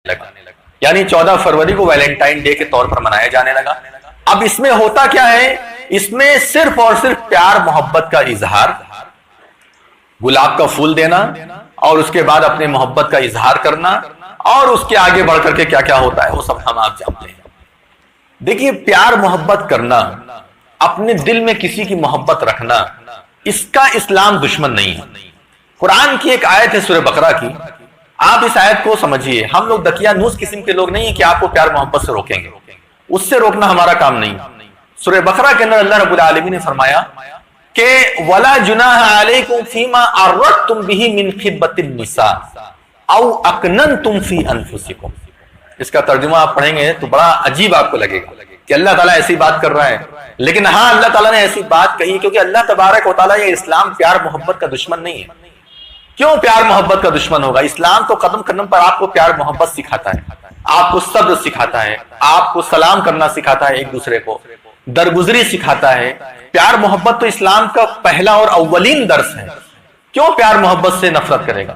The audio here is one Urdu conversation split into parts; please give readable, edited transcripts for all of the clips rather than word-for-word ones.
لگا، یعنی 14 فروری کو ویلنٹائن ڈے کے طور پر منایا جانے لگا۔ اب اس میں ہوتا کیا ہے، اس میں صرف اور صرف پیار محبت کا اظہار، گلاب کا پھول دینا اور اس کے بعد اپنے محبت کا اظہار کرنا، اور اس کے آگے بڑھ کر کے کیا کیا ہوتا ہے وہ سب ہم آپ جانتے ہیں۔ دیکھیے، پیار محبت کرنا، اپنے دل میں کسی کی محبت رکھنا، اس کا اسلام دشمن نہیں ہے۔ قرآن کی ایک آیت ہے سورہ بقرہ کی، آپ اس آیت کو سمجھیے۔ ہم لوگ دقیانوس قسم کے لوگ نہیں ہیں کہ آپ کو پیار محبت سے روکیں گے، اس سے روکنا ہمارا کام نہیں۔ سورہ بقرہ کے اندر اللہ رب العالمین نے فرمایا کہ وَلَا جُنَاحَ عَلَيْكُمْ فِيمَا أَرَّدْتُمْ بِهِ مِنْ خِطْبَةِ النِّسَاءِ أَوْ أَكْنَنْتُمْ فِي أَنفُسِكُمْ۔ اس کا ترجمہ آپ پڑھیں گے تو بڑا عجیب آپ کو لگے گا کہ اللہ تعالیٰ ایسی بات کر رہا ہے، لیکن ہاں اللہ تعالیٰ نے ایسی بات کہی کیونکہ اللہ تبارک و تعالیٰ، یہ اسلام پیار محبت کا دشمن نہیں ہے۔ کیوں پیار محبت کا دشمن ہوگا؟ اسلام تو قدم قدم پر آپ کو پیار محبت سکھاتا ہے، آپ کو صبر سکھاتا ہے، آپ کو سلام کرنا سکھاتا ہے، ایک دوسرے کو درگزری سکھاتا ہے۔ پیار محبت تو اسلام کا پہلا اور اولین درس ہے۔ کیوں پیار محبت سے نفرت کرے گا؟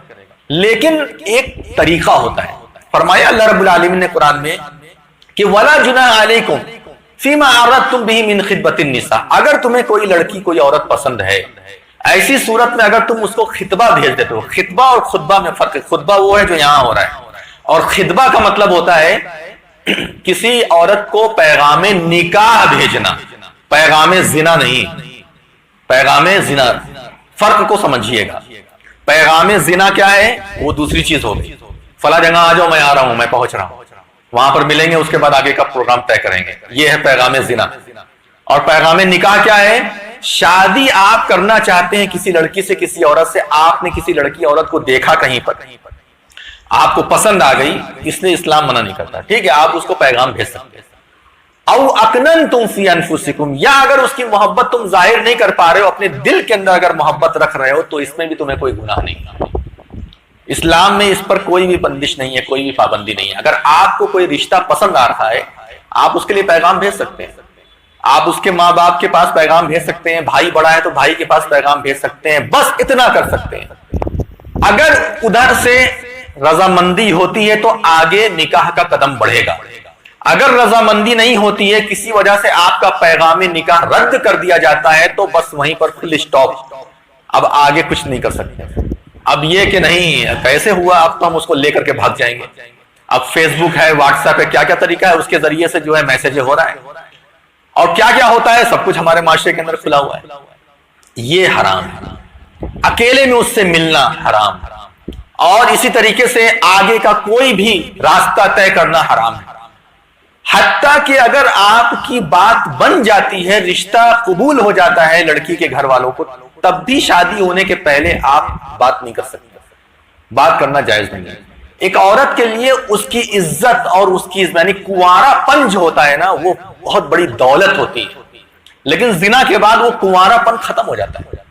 لیکن ایک طریقہ ہوتا ہے۔ فرمایا اللہ رب العالمین نے قرآن میں کہ وَلَا جُنَاحَ عَلَيْكُمْ فِيمَا أَرَدْتُمْ بِهِ مِنْ خِطْبَةِ النِّسَاءِ، اگر تمہیں کوئی لڑکی کوئی عورت پسند ہے، ایسی صورت میں اگر تم اس کو خطبہ بھیج دیتے ہو۔ خطبہ اور خطبہ میں فرق ہے۔ خطبہ وہ ہے جو یہاں ہو رہا ہے، اور خطبہ کا مطلب ہوتا ہے کسی عورت کو پیغام نکاح بھیجنا، پیغام زنا نہیں، پیغام زنا، فرق کو سمجھیے گا۔ پیغام زنا کیا ہے؟ وہ دوسری چیز ہوگی، فلاں جگہ آ جاؤ، میں آ رہا ہوں، میں پہنچ رہا ہوں، وہاں پر ملیں گے، اس کے بعد آگے کا پروگرام طے کریں گے، یہ ہے پیغام زنا۔ اور پیغام نکاح کیا ہے؟ شادی آپ کرنا چاہتے ہیں کسی لڑکی سے، کسی عورت سے، آپ نے کسی لڑکی عورت کو دیکھا کہیں پر، آپ کو پسند آ گئی، اس لیے اسلام منع نہیں کرتا، ٹھیک ہے، آپ اس کو پیغام بھیج سکتے ہیں۔ او اکننتم فی انفسکم، یا اگر اس کی محبت تم ظاہر نہیں کر پا رہے ہو، اپنے دل کے اندر اگر محبت رکھ رہے ہو، تو اس میں بھی تمہیں کوئی گناہ نہیں۔ اسلام میں اس پر کوئی بھی بندش نہیں ہے، کوئی بھی پابندی نہیں ہے۔ اگر آپ کو کوئی رشتہ پسند آ رہا ہے، آپ اس کے لیے پیغام بھیج سکتے ہیں، آپ اس کے ماں باپ کے پاس پیغام بھیج سکتے ہیں، بھائی بڑا ہے تو بھائی کے پاس پیغام بھیج سکتے ہیں، بس اتنا کر سکتے ہیں۔ اگر ادھر سے رضامندی ہوتی ہے تو آگے نکاح کا قدم بڑھے گا، اگر رضامندی نہیں ہوتی ہے، کسی وجہ سے آپ کا پیغام نکاح رد کر دیا جاتا ہے، تو بس وہیں پر فل اسٹاپ، اب آگے کچھ نہیں کر سکتے۔ اب یہ کہ نہیں کیسے ہوا، اب تو ہم اس کو لے کر کے بھاگ جائیں گے۔ اب فیس بک ہے، واٹس ایپ ہے، کیا کیا طریقہ ہے، اس کے ذریعے سے جو ہے میسج ہو رہا ہے، اور کیا کیا ہوتا ہے، سب کچھ ہمارے معاشرے کے اندر کھلا ہوا ہے۔ یہ حرام ہے، اکیلے میں اس سے ملنا حرام ہے، اور اسی طریقے سے آگے کا کوئی بھی راستہ طے کرنا حرام ہے۔ حتیٰ کہ اگر آپ کی بات بن جاتی ہے، رشتہ قبول ہو جاتا ہے لڑکی کے گھر والوں کو، تب بھی شادی ہونے کے پہلے آپ بات نہیں کر سکتے، بات کرنا جائز نہیں ہے۔ ایک عورت کے لیے اس کی عزت اور اس کی یعنی کنوارا پن جو ہوتا ہے نا، وہ بہت بڑی دولت ہوتی ہے، لیکن زنا کے بعد وہ کنوارا پن ختم ہو جاتا ہے۔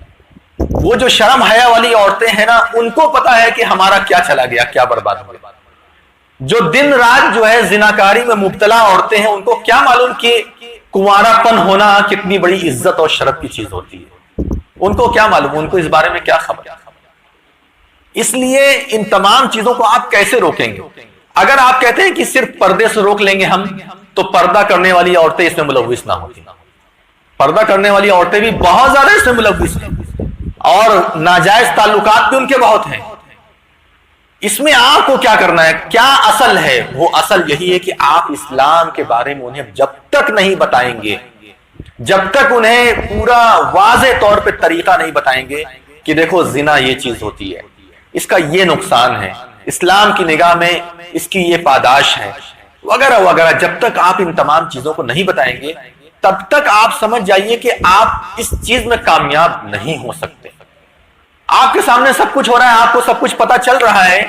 وہ جو شرم حیا والی عورتیں ہیں نا، ان کو پتا ہے کہ ہمارا کیا چلا گیا، کیا برباد ہو گیا۔ جو دن رات جو ہے زناکاری میں مبتلا عورتیں ہیں، ان کو کیا معلوم کہ کنوارا پن ہونا کتنی بڑی عزت اور شرف کی چیز ہوتی ہے، ان کو کیا معلوم، ان کو اس بارے میں کیا خبر۔ اس لیے ان تمام چیزوں کو آپ کیسے روکیں گے؟ اگر آپ کہتے ہیں کہ صرف پردے سے روک لیں گے ہم، تو پردہ کرنے والی عورتیں اس میں ملوث نہ ہوتی۔ پردہ کرنے والی عورتیں بھی بہت زیادہ اس میں ملوث ہیں، اور ناجائز تعلقات بھی ان کے بہت ہیں۔ اس میں آپ کو کیا کرنا ہے، کیا اصل ہے؟ وہ اصل یہی ہے کہ آپ اسلام کے بارے میں انہیں جب تک نہیں بتائیں گے، جب تک انہیں پورا واضح طور پہ طریقہ نہیں بتائیں گے کہ دیکھو زنا یہ چیز ہوتی ہے، اس کا یہ نقصان ہے، اسلام کی نگاہ میں اس کی یہ پاداش ہے، وغیرہ وغیرہ، جب تک آپ ان تمام چیزوں کو نہیں بتائیں گے، تب تک آپ سمجھ جائیے کہ آپ اس چیز میں کامیاب نہیں ہو سکتے۔ آپ کے سامنے سب کچھ ہو رہا ہے، آپ کو سب کچھ پتا چل رہا ہے،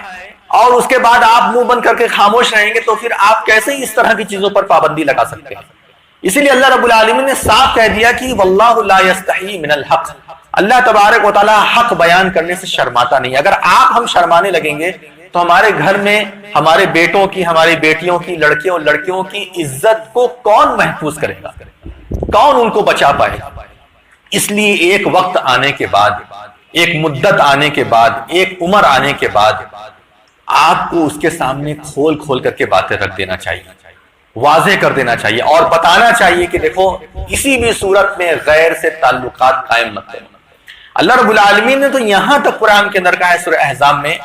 اور اس کے بعد آپ منہ بند کر کے خاموش رہیں گے، تو پھر آپ کیسے اس طرح کی چیزوں پر پابندی لگا سکتے ہیں؟ اسی لیے اللہ رب العالمین نے صاف کہہ دیا کہ واللہ لا یستحی من الحق، اللہ تبارک و تعالی حق بیان کرنے سے شرماتا نہیں۔ اگر آپ ہم شرمانے لگیں گے تو ہمارے گھر میں ہمارے بیٹوں کی، ہماری بیٹیوں کی، لڑکیوں کی عزت کو کون محفوظ کرے گا، کون ان کو بچا پائے گا؟ اس لیے ایک وقت آنے کے بعد، ایک مدت آنے کے بعد، ایک عمر آنے کے بعد آپ کو اس کے سامنے کھول کھول کر کے باتیں رکھ دینا چاہیے، واضح کر دینا چاہیے اور بتانا چاہیے کہ دیکھو کسی بھی صورت میں غیر سے تعلقات قائم مت کرو۔ اللہ رب العالمین نے تو یہاں تک قرآن کے اندر کہا ہے سورہ احزاب میں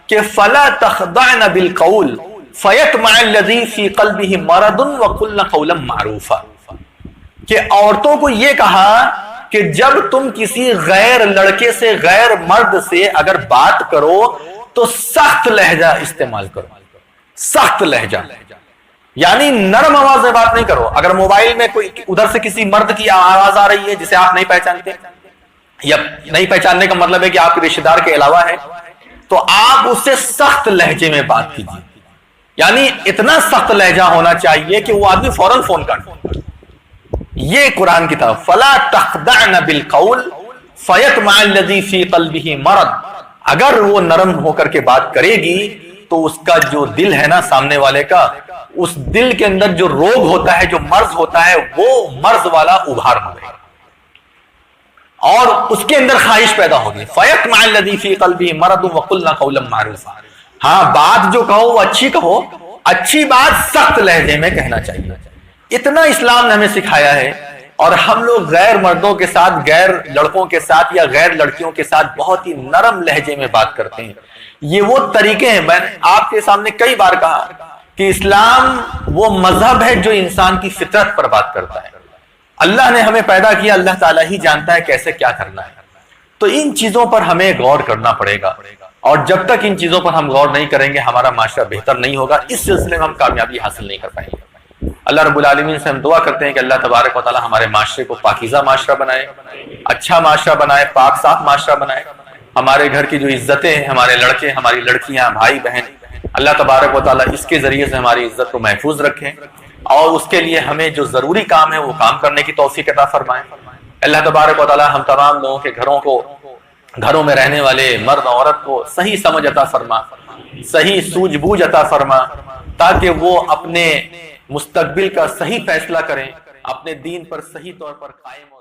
کہ فَلَا تَخْضَعْنَ بِالْقَوْلِ فَيَطْمَعَ الَّذِي فِي قَلْبِهِ مَرَضٌ وَقُلْنَ قَوْلًا مَعْرُوفًا، کہ عورتوں کو یہ کہا کہ جب تم کسی غیر لڑکے سے، غیر مرد سے اگر بات کرو تو سخت لہجہ استعمال کرو، سخت لہجہ، یعنی نرم آواز میں بات نہیں کرو۔ اگر موبائل میں کوئی ادھر سے کسی مرد کی آواز آ رہی ہے جسے آپ نہیں پہچانتے، یا نہیں پہچاننے کا مطلب ہے کہ آپ کے رشتہ دار کے علاوہ ہے، تو آپ اس سے سخت لہجے میں بات کیجیے، یعنی اتنا سخت لہجہ ہونا چاہیے کہ وہ آدمی فوراً فون کاٹے۔ یہ قرآن کی طرف فَلَا تَخْضَعْنَ بِالْقَوْلِ فَيَطْمَعَ الَّذِي فِي قَلْبِهِ مَرَضٌ، اگر وہ نرم ہو کر کے بات کرے گی تو اس کا جو دل ہے نا سامنے والے کا، اس دل کے اندر جو روگ ہوتا ہے، جو مرض ہوتا ہے، وہ مرض والا ابھار ہو گئے اور اس کے اندر خواہش پیدا ہوگی۔ فَيَطْمَعَ الَّذِي فِي قَلْبِهِ مَرَضٌ وَقُلْنَا قَوْلًا مَعْرُوفًا، ہاں بات جو کہو وہ اچھی کہو، اچھی بات سخت لہجے میں کہنا چاہیے۔ اتنا اسلام نے ہمیں سکھایا ہے، اور ہم لوگ غیر مردوں کے ساتھ، غیر لڑکوں کے ساتھ یا غیر لڑکیوں کے ساتھ بہت ہی نرم لہجے میں بات کرتے ہیں۔ یہ وہ طریقے ہیں، میں نے آپ کے سامنے کئی بار کہا کہ اسلام وہ مذہب ہے جو انسان کی فطرت پر بات کرتا ہے۔ اللہ نے ہمیں پیدا کیا، اللہ تعالیٰ ہی جانتا ہے کیسے کیا کرنا ہے، تو ان چیزوں پر ہمیں غور کرنا پڑے گا، اور جب تک ان چیزوں پر ہم غور نہیں کریں گے ہمارا معاشرہ بہتر نہیں ہوگا، اس سلسلے میں ہم کامیابی حاصل نہیں کر پائیں گے۔ اللہ رب العالمین سے ہم دعا کرتے ہیں کہ اللہ تبارک و تعالی ہمارے معاشرے کو پاکیزہ معاشرہ بنائے، اچھا معاشرہ بنائے، پاک صاف معاشرہ بنائے۔ ہمارے گھر کی جو عزتیں ہیں، ہمارے لڑکے، ہماری لڑکیاں، بھائی بہن، اللہ تبارک و تعالی اس کے ذریعے سے ہماری عزت کو محفوظ رکھیں، اور اس کے لیے ہمیں جو ضروری کام ہے وہ کام کرنے کی توفیق عطا فرمائیں۔ اللہ تبارک و تعالی ہم تمام لوگوں کے گھروں میں رہنے والے مرد عورت کو صحیح سمجھ عطا فرما، صحیح سوجھ بوجھ عطا فرما، تاکہ وہ اپنے مستقبل کا صحیح فیصلہ کریں، اپنے دین پر صحیح طور پر قائم